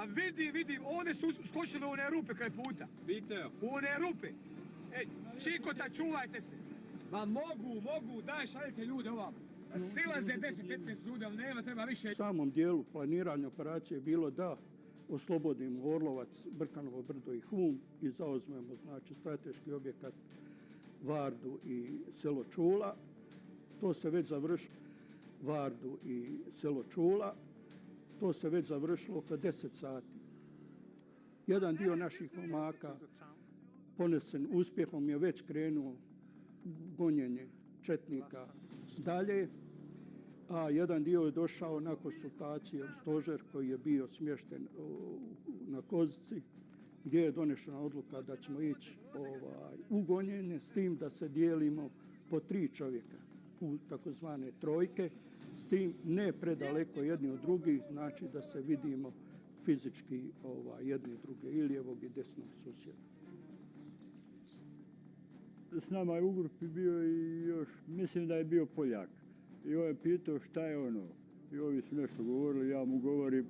A vidi, one su skočile u one rupe kraj puta. Viteo. U one rupe. Ej, Čikota, čuvajte se. Ma mogu, daj šaljite ljude ovamo. Silaze 10-15 ljudi, ali nema, treba više. U samom dijelu planiranja operacije je bilo da oslobodimo Orlovac, Brkanovo brdo i Hum i zauzmemo znači strateški objekat Vardu i selo Čula. To se već završilo. Vardu i selo Čula. To se već završilo oko 10 sati. Jedan dio naših momaka ponesen uspjehom je već krenuo gonjenje četnika dalje, a jedan dio je došao na konsultacije u stožer koji je bio smješten na Kozici, gdje je donešena odluka da ćemo ići u gonjenje, s tim da se dijelimo po 3 čovjeka u takozvane trojke, s tim ne predaleko jedni od drugih, znači da se vidimo fizički jedni druge, i lijevog i desnog susjeda. S nama je u grupi bio i još, mislim da je bio Poljak. I on je pitao šta je ono. I ovi su nešto govorili, ja mu govorim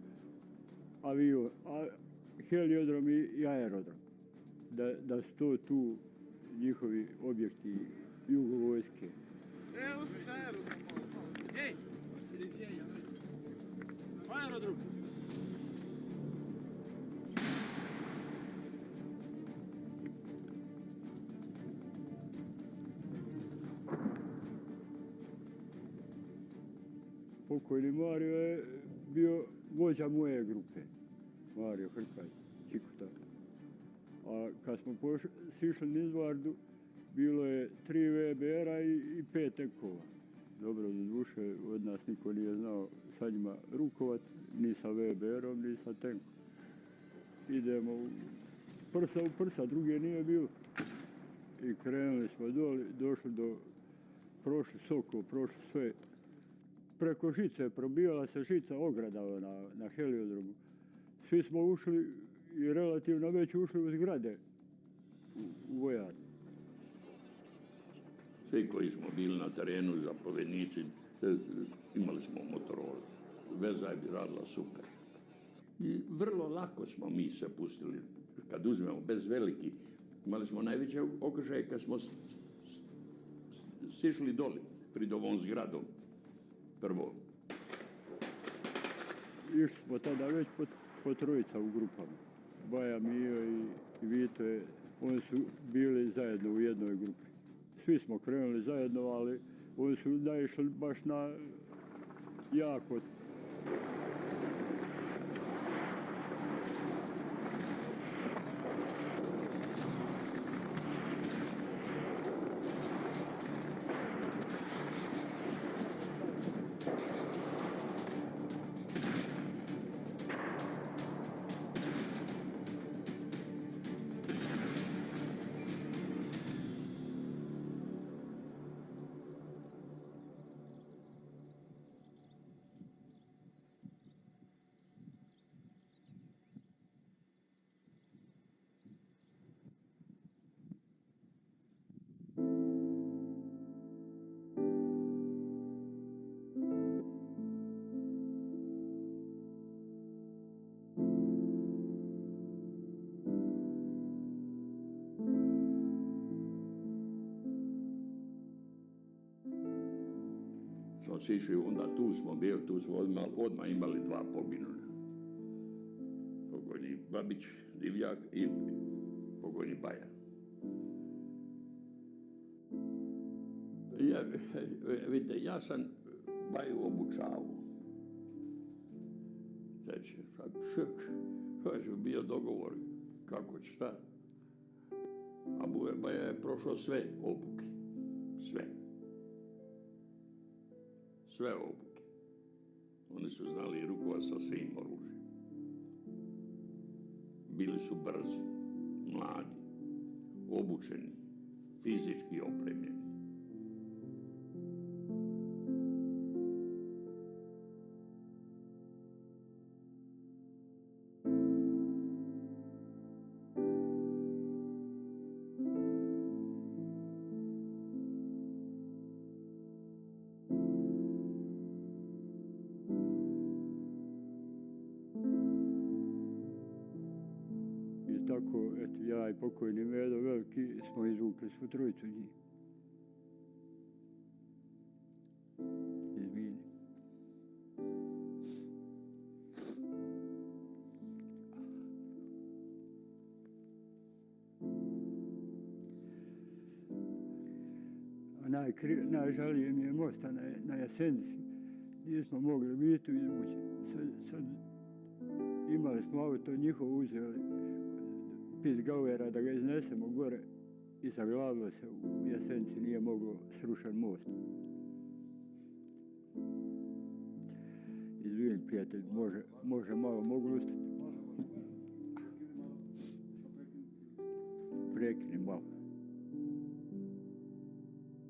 heliodrom i aerodrom. Da su to tu njihovi objekti jugovojske. Uspite aerodrom. Ej! Aerodrom! Pokojni Mario je bio vođa moje grupe. Mario Hrkaj, Čikota. A kad smo sišli niz Vardu, bilo je 3 VBR-a i 5 tenkova. Dobro, do duše, od nas niko nije znao sa njima rukovat, ni sa VBR-om, ni sa tenkom. Idemo prsa u prsa, druge nije bilo. I krenuli smo doli, došli do, prošli Soko, prošli sve. Preko žice, probijala se žica ograda na heliodromu. Svi smo ušli i relativno već ušli u zgrade u vojarnu. Svi koji smo bili na terenu, zapovjednici, imali smo Motorola. Veza je radila super. I vrlo lako smo mi se pustili. Kad uzmemo bez veliki, imali smo najveće okršaje kad smo sišli doli pred ovom zgradom. Prvo. Išli smo tada već po trojica u grupama. Baja, Mio i Vito, oni su bili zajedno u jednoj grupi. Svi smo krenuli zajedno, ali oni su naišli baš na jako. Sišli, onda tu smo bili, tu smo odmah imali 2 poginulja. Pokojni Babić, Divljak i pokojni Baja. Vidite, ja sam Baju obučavao. Znači, bio dogovor kako će šta. A Baja je prošao sve obuke. Sve obuke. Oni su znali rukovati sa svim oružjem. Bili su brzi, mladi, obučeni, fizički opremljeni. tako, eto, ja i pokojni Medo Veliki smo izvukli svu trojicu njih. Iz mine. A najžalije mi je mosta na Jasenici. Nismo mogli biti izvući. Sad imali smo auto njihovo, uzeli pis Gauera da ga iznesemo gore i zaglavilo se u Jasenici, nije mogao srušen most. Izvijem, prijatelj, može malo, mogu ustati. Prekini malo.